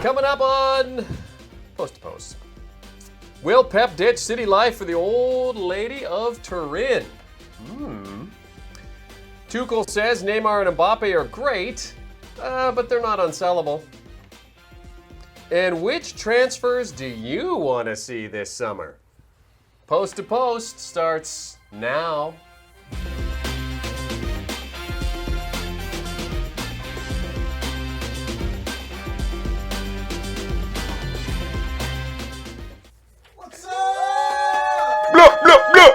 Coming up on Post to Post. Will Pep ditch city life for the old lady of Turin? Tuchel says Neymar and Mbappe are great, but they're not unsellable. And which transfers do you want to see this summer? Post to Post starts now. What's up? Blah, blah, blah.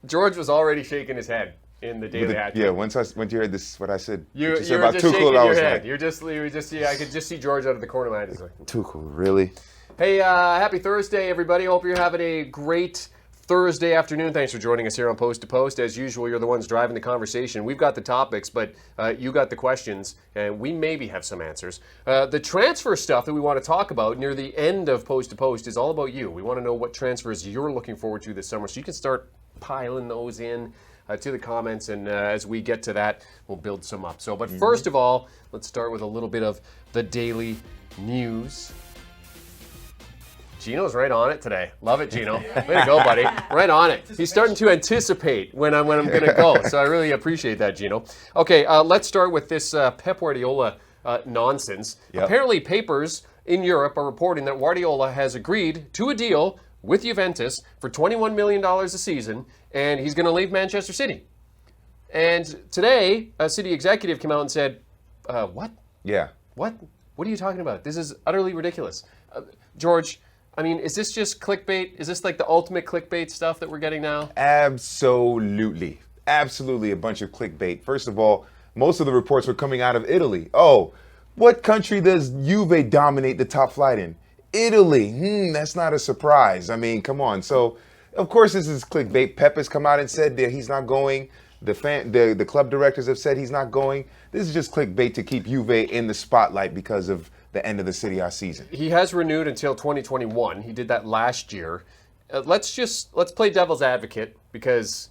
George was already shaking his head in the Daily Hat. Yeah, once you heard this, what I said, You said were about just Tuchel, shaking I your was head. like, You were just I could just see George out of the corner of my eye. Just like, Tuchel, really? hey, happy Thursday, everybody. Hope you're having a great Thursday afternoon. Thanks for joining us here on Post to Post. As usual, you're the ones driving the conversation. We've got the topics, but you got the questions, and we maybe have some answers. The transfer stuff that we want to talk about near the end of Post to Post is all about you. We want to know what transfers you're looking forward to this summer, so you can start piling those in to the comments, and as we get to that, we'll build some up. So, but first of all, let's start with a little bit of the daily news. Gino's right on it today. Love it, Gino. Way to go, buddy. Right on it. He's starting to anticipate when I'm going to go. So I really appreciate that, Gino. Okay, let's start with this Pep Guardiola nonsense. Yep. Apparently, papers in Europe are reporting that Guardiola has agreed to a deal with Juventus for $21 million a season, and he's going to leave Manchester City. And today, a City executive came out and said, what? Yeah. What? What are you talking about? This is utterly ridiculous. George, I mean, is this just clickbait? Is this like the ultimate clickbait stuff that we're getting now? Absolutely. Absolutely a bunch of clickbait. First of all, most of the reports were coming out of Italy. Oh, what country does Juve dominate the top flight in? Italy. That's not a surprise. I mean, come on. So, of course, this is clickbait. Pep has come out and said that he's not going. The club directors have said he's not going. This is just clickbait to keep Juve in the spotlight because of the end of the Serie A season. He has renewed until 2021. He did that last year. Let's play devil's advocate because,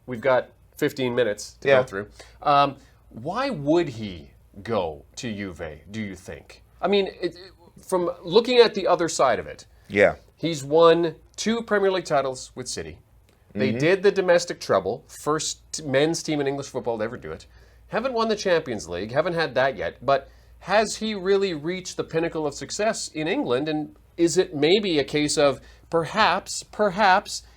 we've got 15 minutes to go through. Why would he go to Juve, do you think? I mean, from looking at the other side of it, he's won 2 Premier League titles with City. They did the domestic treble, first men's team in English football to ever do it. Haven't won the Champions League, haven't had that yet, but has he really reached the pinnacle of success in England? And is it maybe a case of perhaps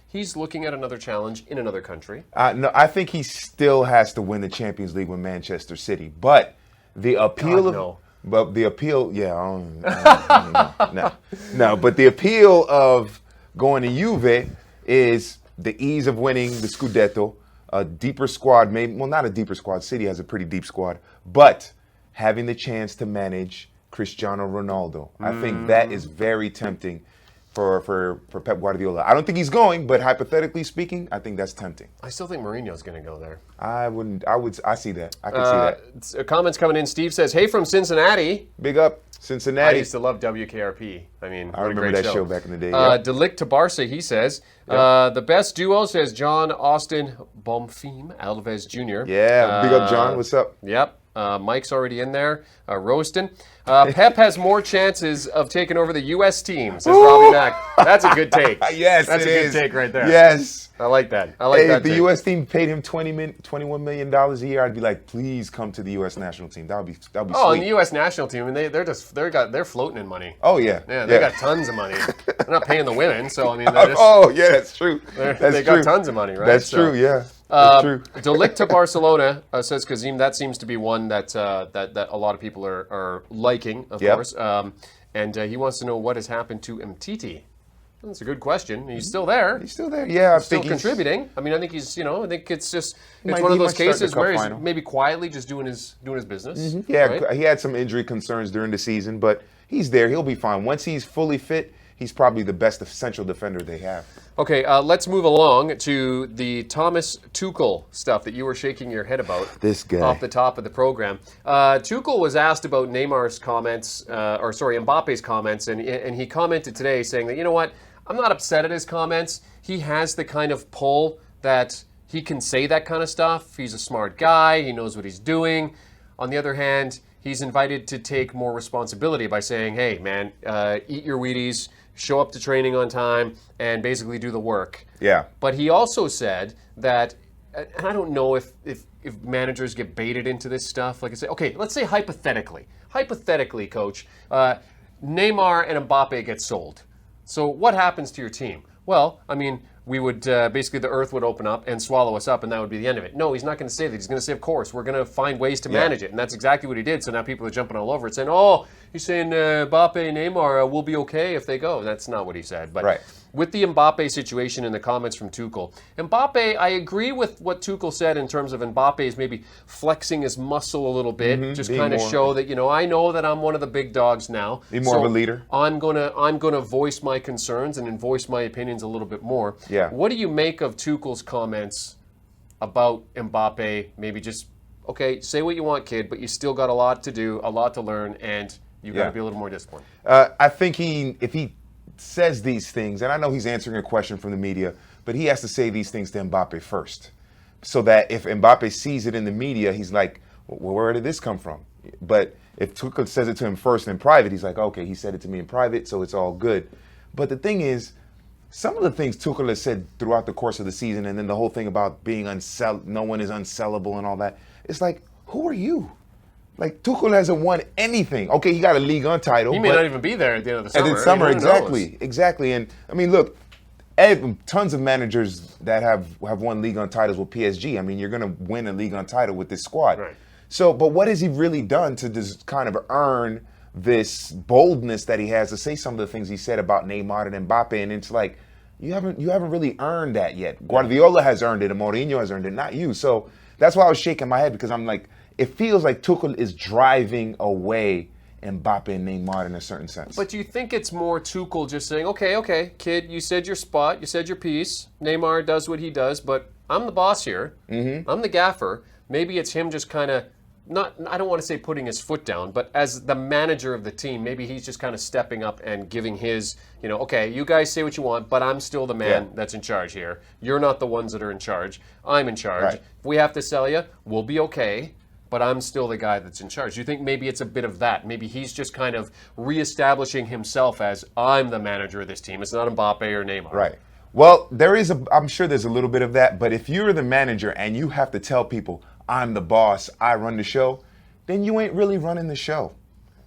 he's looking at another challenge in another country? No, I think he still has to win the Champions League with Manchester City. But the appeal but the appeal, but the appeal of going to Juve is the ease of winning the Scudetto, a deeper squad, not a deeper squad. City has a pretty deep squad, but having the chance to manage Cristiano Ronaldo. I think that is very tempting for Pep Guardiola. I don't think he's going, but hypothetically speaking, I think that's tempting. I still think Mourinho's going to go there. I see that. I can see that. Comments coming in. Steve says, hey, from Cincinnati. Big up, Cincinnati. I used to love WKRP. I mean, I remember that show back in the day. Delict to Barca, he says. The best duo, says John Austin Bonfim Alves Jr. Yeah, big up, John. What's up? Yep. Mike's already in there, roasting. Pep has more chances of taking over the U.S. team, says Robbie Mack. That's a good take. Yes, that's a good take right there. Yes. I like that. If the U.S. team paid him $21 million a year, I'd be like, please come to the U.S. national team. That would be sweet. And the U.S. national team, and they're floating in money. Oh yeah. Yeah, they got tons of money. They're not paying the women, so I mean, that's true. They got tons of money, right? That's true. Yeah. That's true. Delict to Barcelona, says Kazim. That seems to be one that a lot of people are liking, of course. And he wants to know what has happened to Umtiti. That's a good question. He's still there. He's still there. Yeah, I think he's contributing. I mean, I think he's. I think it's just one of those cases where he's maybe quietly just doing his business. Mm-hmm. Yeah, right? He had some injury concerns during the season, but he's there. He'll be fine once he's fully fit. He's probably the best central defender they have. Okay, let's move along to the Thomas Tuchel stuff that you were shaking your head about. This guy. Off the top of the program. Tuchel was asked about Neymar's comments, Mbappe's comments, and he commented today saying that, you know what, I'm not upset at his comments. He has the kind of pull that he can say that kind of stuff. He's a smart guy. He knows what he's doing. On the other hand, he's invited to take more responsibility by saying, hey, man, eat your Wheaties, show up to training on time, and basically do the work. Yeah. But he also said that, and I don't know if managers get baited into this stuff. Like I say, okay, let's say hypothetically, coach, Neymar and Mbappe get sold. So what happens to your team? Well, I mean, we would basically the earth would open up and swallow us up, and that would be the end of it. No, he's not going to say that. He's going to say, of course, we're going to find ways to manage it, and that's exactly what he did. So now people are jumping all over it, saying, "Oh, he's saying Mbappe and Neymar will be okay if they go." That's not what he said. But with the Mbappe situation and the comments from Tuchel, Mbappe, I agree with what Tuchel said in terms of Mbappe is maybe flexing his muscle a little bit, just kind of show that I know that I'm one of the big dogs now. Be more of a leader. I'm gonna voice my concerns and voice my opinions a little bit more. Yeah. What do you make of Tuchel's comments about Mbappe? Maybe just say what you want, kid, but you still got a lot to do, a lot to learn, and you got to be a little more disciplined. I think if he says these things, and I know he's answering a question from the media, but he has to say these things to Mbappe first, so that if Mbappe sees it in the media, he's like, well, where did this come from? But if Tuchel says it to him first in private, he's like, okay, he said it to me in private, so it's all good. But the thing is, some of the things Tuchel has said throughout the course of the season, and then the whole thing about being no one is unsellable and all that, it's like, who are you? Like, Tuchel hasn't won anything. Okay, he got a Ligue 1 title. He may not even be there at the end of the summer. At the summer, exactly. And, I mean, look, tons of managers that have won Ligue 1 titles with PSG. I mean, you're going to win a Ligue 1 title with this squad. Right. So, but what has he really done to just kind of earn this boldness that he has to say some of the things he said about Neymar and Mbappe? And it's like, you haven't really earned that yet. Guardiola has earned it, and Mourinho has earned it, not you. So that's why I was shaking my head, because I'm like, it feels like Tuchel is driving away Mbappe and Neymar in a certain sense. But do you think it's more Tuchel just saying, okay, kid, you said your spot, you said your piece. Neymar does what he does, but I'm the boss here. I'm the gaffer. Maybe it's him just kind of, I don't want to say putting his foot down, but as the manager of the team, maybe he's just kind of stepping up and giving his, okay, you guys say what you want, but I'm still the man that's in charge here. You're not the ones that are in charge. I'm in charge. Right. If we have to sell you, we'll be okay. But I'm still the guy that's in charge. Do you think maybe it's a bit of that? Maybe he's just kind of reestablishing himself as, I'm the manager of this team. It's not Mbappe or Neymar. Right. Well, I'm sure there's a little bit of that. But if you're the manager and you have to tell people, I'm the boss, I run the show, then you ain't really running the show.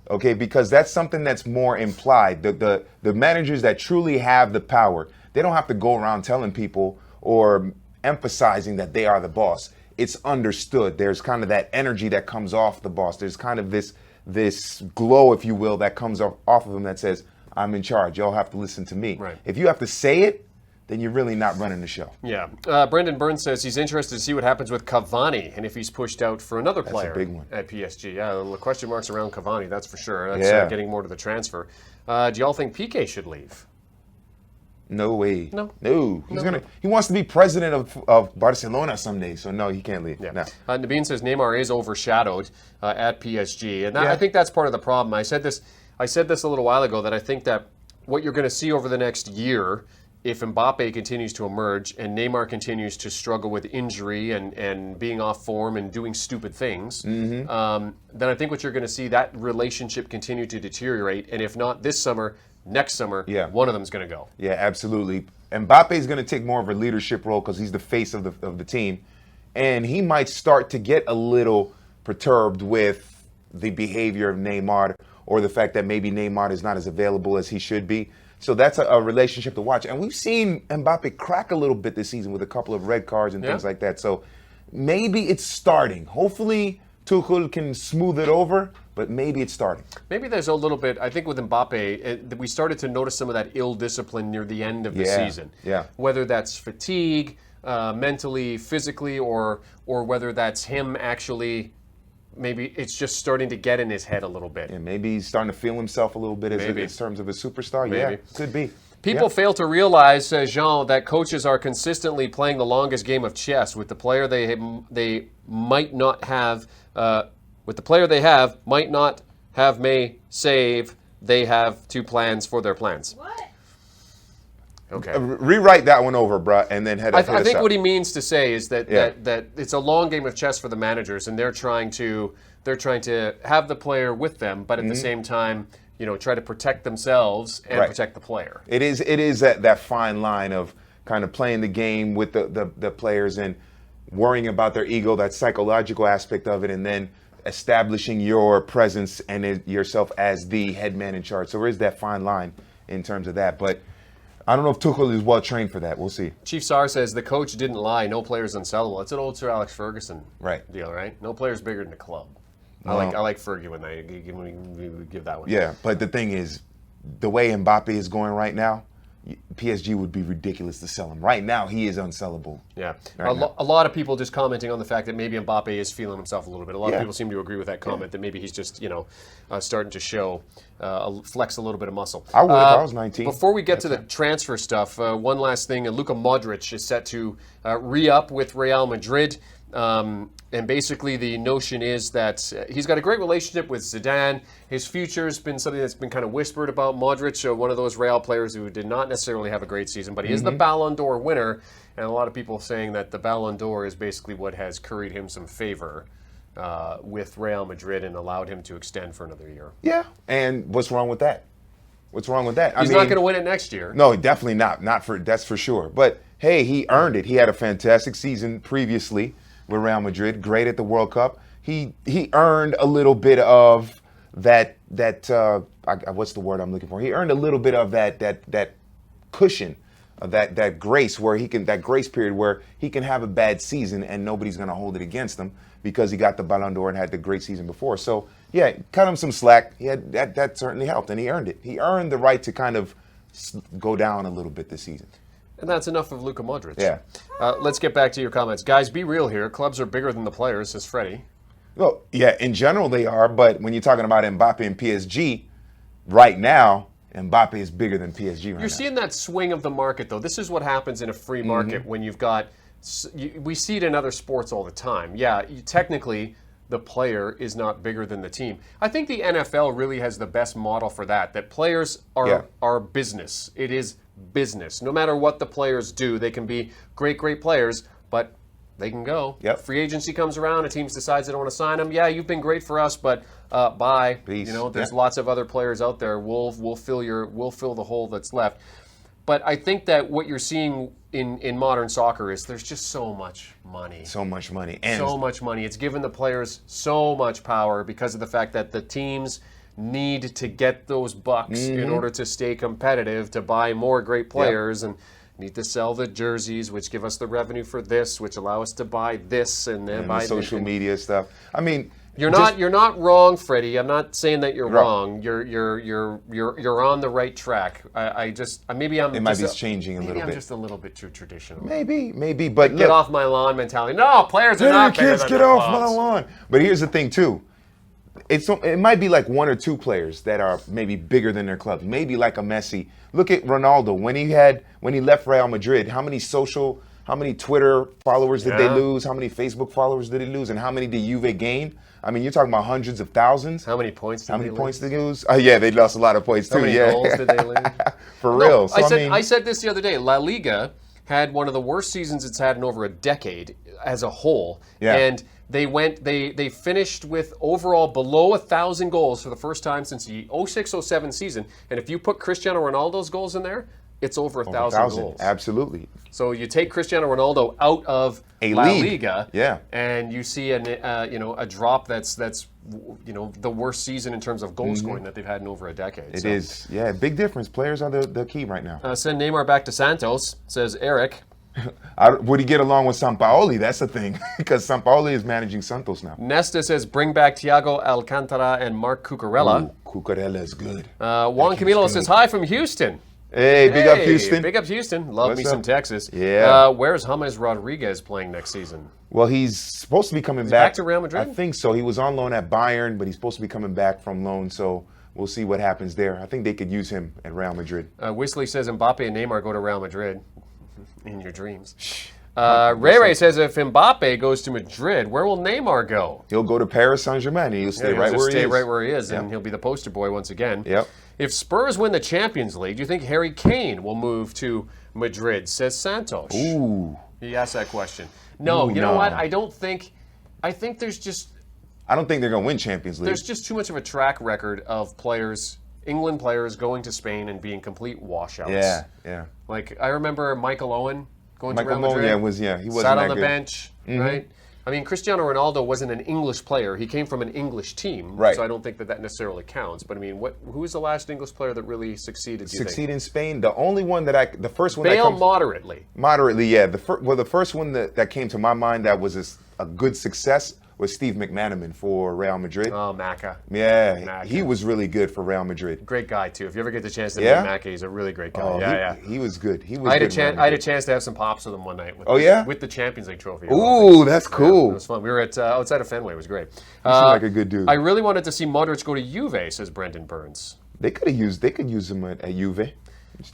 Okay, because that's something that's more implied. The managers that truly have the power, they don't have to go around telling people or emphasizing that they are the boss. It's understood. There's kind of that energy that comes off the boss. There's kind of this glow, if you will, that comes off of him that says, I'm in charge. Y'all have to listen to me. Right. If you have to say it, then you're really not running the show. Yeah. Brendan Burns says he's interested to see what happens with Cavani and if he's pushed out for another player a big one. at PSG. Yeah, the question marks around Cavani, that's for sure. That's Yeah. Getting more to the transfer. Do y'all think Piqué should leave? No way. No. He wants to be president of Barcelona someday, so no, he can't leave. Yeah. No. Nabeen says Neymar is overshadowed at PSG, and Yeah. I think that's part of the problem. I said this a little while ago, that I think that what you're going to see over the next year, if Mbappe continues to emerge and Neymar continues to struggle with injury and being off form and doing stupid things, then I think what you're going to see, that relationship continue to deteriorate. And if not this summer, next summer, one of them's going to go. Yeah, absolutely. Mbappe is going to take more of a leadership role because he's the face of the team. And he might start to get a little perturbed with the behavior of Neymar, or the fact that maybe Neymar is not as available as he should be. So that's a relationship to watch. And we've seen Mbappe crack a little bit this season with a couple of red cards and things like that. So maybe it's starting. Hopefully Tuchel can smooth it over, but maybe it's starting. Maybe there's a little bit, I think with Mbappe, we started to notice some of that ill discipline near the end of the season. Yeah. Whether that's fatigue, mentally, physically, or whether that's him actually, maybe it's just starting to get in his head a little bit. And maybe he's starting to feel himself a little bit in terms of a superstar. Maybe. Yeah, could be. People fail to realize, says Jean, that coaches are consistently playing the longest game of chess with the player they might not have. With the player they have, might not have may save. They have two plans for their plans. What? Okay. Rewrite that one over, bruh, and then head I us think up. what he means to say is that it's a long game of chess for the managers, and they're trying to they're trying to have the player with them, but at the same time, try to protect themselves and protect the player. It is that fine line of kind of playing the game with the players and worrying about their ego, that psychological aspect of it, and then establishing your presence and yourself as the head man in charge. So there is that fine line in terms of that. But I don't know if Tuchel is well trained for that. We'll see. Chief Sar says the coach didn't lie. No player's unsellable. It's an old Sir Alex Ferguson deal, right? No player's bigger than the club. I like Fergie when we give that one. Yeah, but the thing is, the way Mbappe is going right now, PSG would be ridiculous to sell him. Right now, he is unsellable. Yeah. A lot of people just commenting on the fact that maybe Mbappe is feeling himself a little bit. A lot of people seem to agree with that comment, that maybe he's just, starting to show, flex a little bit of muscle. I would if I was 19. Before we get to the transfer stuff, one last thing. Luka Modric is set to re-up with Real Madrid. And basically the notion is that he's got a great relationship with Zidane. His future has been something that's been kind of whispered about. Modric, one of those Real players who did not necessarily have a great season, but he is the Ballon d'Or winner. And a lot of people saying that the Ballon d'Or is basically what has curried him some favor with Real Madrid and allowed him to extend for another year. Yeah, and what's wrong with that? What's wrong with that? He's not going to win it next year. No, definitely not. That's for sure. But hey, he earned it. He had a fantastic season previously with Real Madrid, great at the World Cup. He earned a little bit of that what's the word I'm looking for? He earned a little bit of that cushion, that grace that grace period where he can have a bad season and nobody's going to hold it against him because he got the Ballon d'Or and had the great season before. So yeah, cut him some slack. He had that certainly helped, and he earned it. He earned the right to kind of go down a little bit this season. And that's enough of Luka Modric. Yeah. Let's get back to your comments. Guys, be real here. Clubs are bigger than the players, says Freddie. Well, yeah, in general they are, but when you're talking about Mbappe and PSG, right now, Mbappe is bigger than PSG right now. You're seeing that swing of the market, though. This is what happens in a free market when you've got we see it in other sports all the time. Yeah, technically, the player is not bigger than the team. I think the NFL really has the best model for that players are business. It is business. No matter what the players do, they can be great players, but they can go. Yep. Free agency comes around, a team decides they don't want to sign them. Yeah, you've been great for us, but bye. Peace. There's lots of other players out there. We'll fill the hole that's left. But I think that what you're seeing in modern soccer is there's just so much money. So much money. It's given the players so much power because of the fact that the teams need to get those bucks in order to stay competitive, to buy more great players, and need to sell the jerseys, which give us the revenue for this, which allow us to buy this and then buy the social media stuff. I mean, you're not wrong, Freddie. I'm not saying that you're wrong. You're on the right track. It might be changing a little bit. I'm just a little bit too traditional. Maybe, but get off my lawn mentality. No, players are not bigger than get off my lawn. But here's the thing too. It might be like one or two players that are maybe bigger than their clubs. Maybe like a Messi. Look at Ronaldo when he left Real Madrid. How many Twitter followers did they lose? How many Facebook followers did he lose? And how many did Juve gain? I mean, you're talking about hundreds of thousands. How many points did they lose? Oh yeah, they lost a lot of points too. How many goals did they lose? For real. So, I said this the other day. La Liga had one of the worst seasons it's had in over a decade as a whole. Yeah. And they finished with overall below 1,000 goals for the first time since the 06-07 season. And if you put Cristiano Ronaldo's goals in there, it's over 1,000 goals. Absolutely. So you take Cristiano Ronaldo out of La Liga, and you see a drop that's the worst season in terms of goal scoring that they've had in over a decade. It is, big difference. Players are the key right now. Send Neymar back to Santos, says Eric. Would he get along with Sampaoli? That's the thing, because Sampaoli is managing Santos now. Nesta says bring back Thiago Alcantara and Mark Cucurella. Cucurella is good. Juan Camilo says hi from Houston. Hey, big up Houston. Big up Houston. Love me some Texas. Yeah. Where's James Rodriguez playing next season? Well, he's supposed to be coming back to Real Madrid? I think so. He was on loan at Bayern, but he's supposed to be coming back from loan, so we'll see what happens there. I think they could use him at Real Madrid. Whistler says Mbappe and Neymar go to Real Madrid. In your dreams. Ray says if Mbappe goes to Madrid, where will Neymar go? He'll go to Paris Saint-Germain, and he'll stay right where he is. And he'll be the poster boy once again. Yep. If Spurs win the Champions League, do you think Harry Kane will move to Madrid, says Santos? Ooh. He asked that question. No, you know what? I think there's just I don't think they're going to win Champions League. There's just too much of a track record of players, England players, going to Spain and being complete washouts. Yeah. Like, I remember Michael Owen going to Real Michael Madrid. Owen, he wasn't sat that on the good. bench, right? I mean, Cristiano Ronaldo wasn't an English player. He came from an English team, Right. so I don't think that necessarily counts. But I mean, who was the last English player that really succeeded? Do you think? In Spain. The only one the first one Bale that comes, moderately, yeah. The first one that came to my mind that was a good success was Steve McManaman for Real Madrid. Oh, Macca. Yeah, Macca. he was really good for Real Madrid. Great guy too. If you ever get the chance to Yeah? meet Macca, he's a really great guy. Oh, he was good. He was. I had good in Real a Madrid. chance to have some pops with him one night. With the Champions League trophy. Ooh, that's cool. It was fun. We were at outside of Fenway. It was great. He seemed like a good dude. I really wanted to see Modric go to Juve, says Brendan Burns. They could use him at Juve.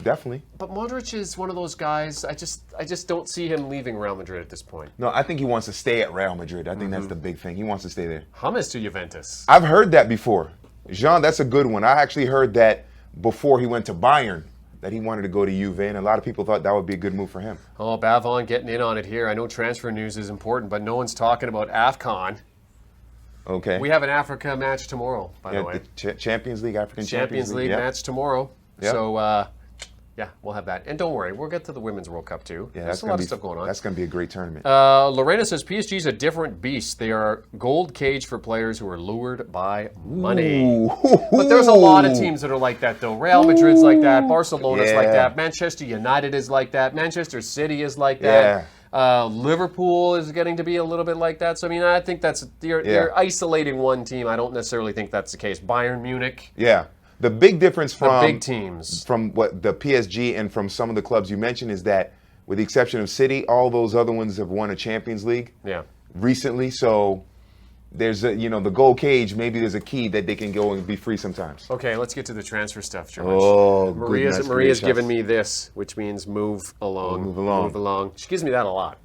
Definitely. But Modric is one of those guys. I just don't see him leaving Real Madrid at this point. No, I think he wants to stay at Real Madrid. I think that's the big thing. He wants to stay there. Hummus to Juventus. I've heard that before. Jean, that's a good one. I actually heard that before he went to Bayern, that he wanted to go to Juve, and a lot of people thought that would be a good move for him. Oh, Bavon getting in on it here. I know transfer news is important, but no one's talking about AFCON. Okay. We have an Africa match tomorrow, by the way. The Champions League, African Champions League yeah. match tomorrow. Yeah. So, yeah, we'll have that. And don't worry, we'll get to the Women's World Cup too. Yeah, There's a lot of stuff going on. That's going to be a great tournament. Lorena says PSG's a different beast. They are gold cage for players who are lured by money. Ooh. But there's a lot of teams that are like that, though. Real Madrid's like that. Barcelona's like Yeah. that. Manchester United is like that. Manchester City is like that. Liverpool is getting to be a little bit like that. So, I mean, I think you're isolating one team. I don't necessarily think that's the case. Bayern Munich. Yeah. The big difference from big teams. From what the PSG and from some of the clubs you mentioned is that, with the exception of City, all those other ones have won a Champions League recently. So there's the gold cage. Maybe there's a key that they can go and be free sometimes. Okay, let's get to the transfer stuff, George. Oh, Maria's given me this, which means move along. Move along. Move along. She gives me that a lot.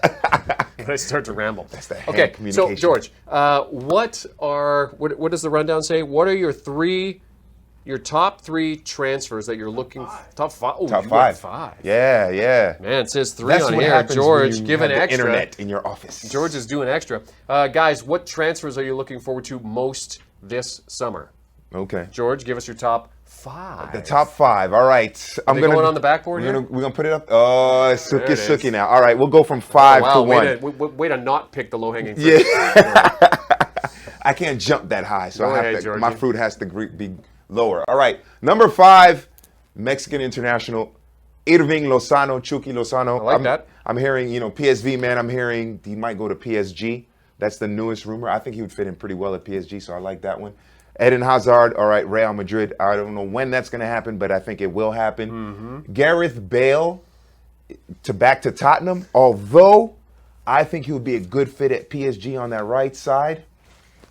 But I start to ramble. That's the hand Okay, communication. so George, what does the rundown say? What are your top three transfers that you're looking for? Top five. Oh, Top you five. went five. Yeah, yeah. Man, it says three That's on what here. happens George, when you give an have the extra. internet in your office. George is doing extra. Guys, what transfers are you looking forward to most this summer? Okay. George, give us your top five. The top five. All right. Are they going on the backboard We're here? gonna put it up. Oh, it's There it is. sookie now. All right, we'll go from five to one. Way to not pick the low-hanging fruit. Yeah. I can't jump that high, so Go I ahead, have to. Georgie. My fruit has to be lower. All right. Number five, Mexican international, Irving Lozano, Chucky Lozano. I like that. I'm hearing, PSV man. I'm hearing he might go to PSG. That's the newest rumor. I think he would fit in pretty well at PSG, so I like that one. Eden Hazard, all right, Real Madrid. I don't know when that's going to happen, but I think it will happen. Mm-hmm. Gareth Bale back to Tottenham, although I think he would be a good fit at PSG on that right side.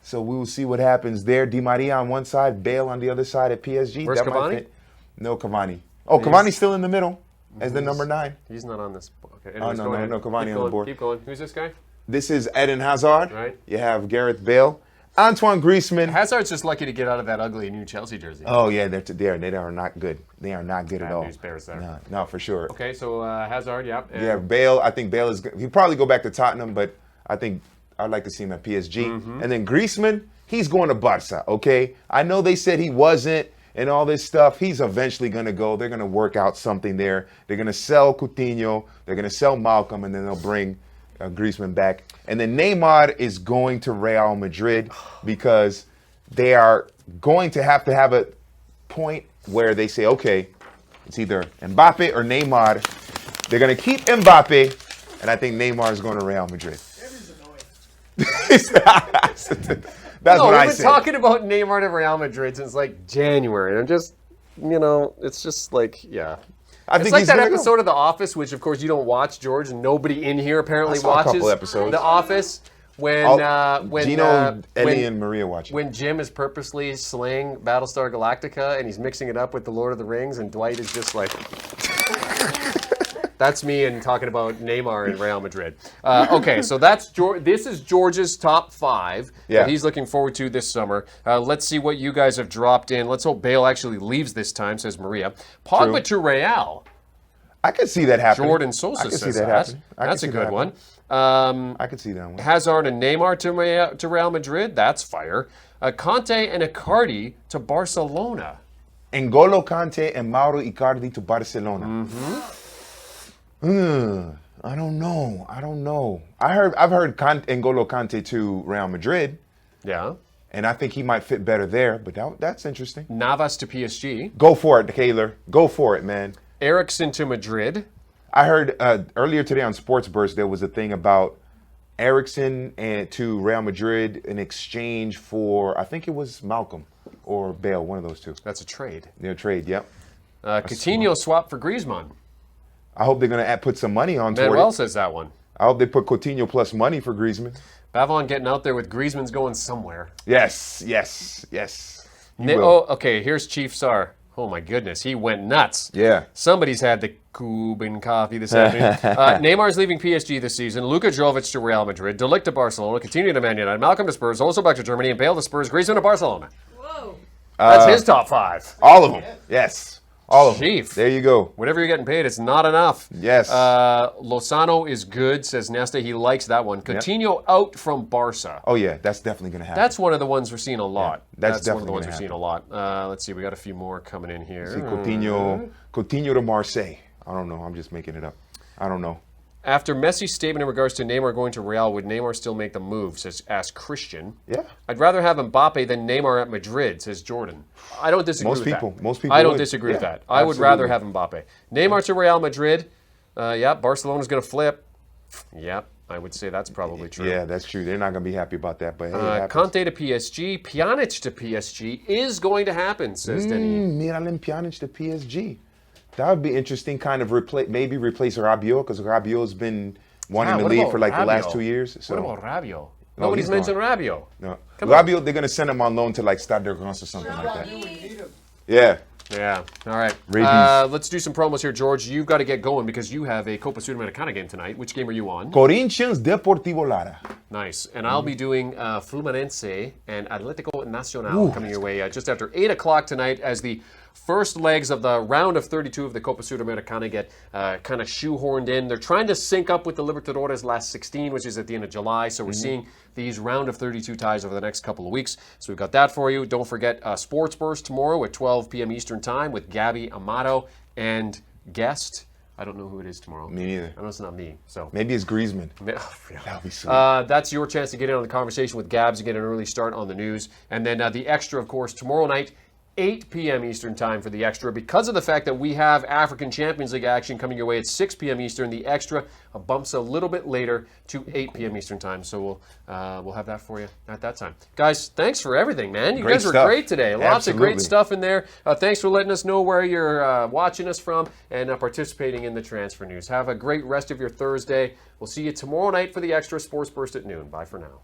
So we will see what happens there. Di Maria on one side, Bale on the other side at PSG. Where's That might Cavani? fit. No, Cavani. Oh, Cavani's still in the middle as the number 9. He's not on this. Okay. Oh, Anyways, no, go no, ahead. no, Cavani Keep on the going, board. Keep going. Who's this guy? This is Eden Hazard. Right. You have Gareth Bale. Antoine Griezmann. Hazard's just lucky to get out of that ugly new Chelsea jersey. Oh, yeah, they are not good. They are not good at Bad all. news bears there. No, for sure. Okay, so Hazard, yeah. And Yeah, Bale, I think Bale he'll probably go back to Tottenham, but I think I'd like to see him at PSG. Mm-hmm. And then Griezmann, he's going to Barca, okay? I know they said he wasn't and all this stuff. He's eventually going to go. They're going to work out something there. They're going to sell Coutinho. They're going to sell Malcolm, and then they'll bring Griezmann back. And then Neymar is going to Real Madrid because they are going to have a point where they say, okay, it's either Mbappe or Neymar. They're going to keep Mbappe, and I think Neymar is going to Real Madrid. That's what I we've been said. talking about Neymar to Real Madrid since like January. And I'm just, it's just like, yeah. I It's think like he's that gonna go. episode of The Office, which of course you don't watch, George, and nobody in here apparently I saw a watches. couple episodes. The Office, when Gino, Eddie, and Maria watch it. when Jim is purposely slaying Battlestar Galactica and he's mixing it up with the Lord of the Rings, and Dwight is just like. That's me and talking about Neymar and Real Madrid. Okay, so this is George's top 5 that he's looking forward to this summer. Let's see what you guys have dropped in. Let's hope Bale actually leaves this time, says Maria. Pogba to Real. I could see that happening. Jordan Sosa I could says see that that. happening. That's a good one. I could see that one. Hazard and Neymar to Real Madrid. That's fire. Conte and Icardi to Barcelona. N'Golo Kante and Mauro Icardi to Barcelona. I don't know. I've heard N'Golo Kante to Real Madrid, Yeah. and I think he might fit better there. But that's interesting. Navas to PSG. Go for it, Kaler. Go for it, man. Eriksen to Madrid. I heard earlier today on Sports Burst there was a thing about Eriksen and to Real Madrid in exchange for, I think it was Malcolm or Bale, one of those two. That's a trade. Their trade, yep. Coutinho swap for Griezmann. I hope they're going to put some money on toward Manuel it. says that one. I hope they put Coutinho plus money for Griezmann. Bavon getting out there with Griezmann's going somewhere. Yes. You will. Okay, here's Chief Sar. Oh my goodness, he went nuts. Yeah. Somebody's had the Cuban coffee this afternoon. Neymar's leaving PSG this season. Luka Jovic to Real Madrid. De Ligt to Barcelona. Coutinho to Man United. Malcolm to Spurs. Also back to Germany. And Bale to Spurs. Griezmann to Barcelona. Whoa. That's his top 5. All of them. Yes. All of them. Chief. There you go. Whatever you're getting paid, it's not enough. Yes. Lozano is good, says Nesta. He likes that one. Coutinho out from Barca. Oh, yeah. That's definitely going to happen. That's one of the ones we're seeing a lot. Yeah, that's one of the ones we're seeing a lot. Let's see. We got a few more coming in here. See, Coutinho to Marseille. I don't know. I'm just making it up. I don't know. After Messi's statement in regards to Neymar going to Real, would Neymar still make the move, asked Christian. Yeah. I'd rather have Mbappe than Neymar at Madrid, says Jordan. I don't disagree with that. Most people I don't would. disagree with Yeah, that. I would absolutely. rather have Mbappe. Neymar to Real Madrid. Barcelona's going to flip. Yep, I would say that's probably true. Yeah, that's true. They're not going to be happy about that, but hey, it happens. Conte to PSG. Pjanic to PSG is going to happen, says Denis. Miralem Pjanic to PSG. That would be interesting, kind of maybe replace Rabiot, because Rabiot's been wanting to What leave about for like the last Rabiot? 2 years. So. What about Rabiot? No, Nobody's he's mentioned Rabiot. No. Come on. Rabiot, they're going to send him on loan to like Stade de France or something like that. Yeah. Yeah. All right. Rabies. Let's do some promos here, George. You've got to get going because you have a Copa Sudamericana game tonight. Which game are you on? Corinthians Deportivo Lara. Nice. And I'll be doing Fluminense and Atlético Nacional coming your way just after 8 o'clock tonight as the first legs of the round of 32 of the Copa Sudamericana get kind of shoehorned in. They're trying to sync up with the Libertadores last 16, which is at the end of July. So we're seeing these round of 32 ties over the next couple of weeks. So we've got that for you. Don't forget Sports Burst tomorrow at 12 p.m. Eastern Time with Gabby Amato and guest. I don't know who it is tomorrow. Me neither. I know it's not me. So Maybe it's Griezmann. yeah. That'll be sweet. That's your chance to get in on the conversation with Gabs and get an early start on the news. And then the extra, of course, tomorrow night, 8 p.m. Eastern Time for the extra. Because of the fact that we have African Champions League action coming your way at 6 p.m. Eastern, the extra bumps a little bit later to 8 p.m. Eastern Time. So we'll have that for you at that time. Guys, thanks for everything, man. You guys were great today. Lots of great stuff in there. Thanks for letting us know where you're watching us from and participating in the transfer news. Have a great rest of your Thursday. We'll see you tomorrow night for the extra Sports Burst at noon. Bye for now.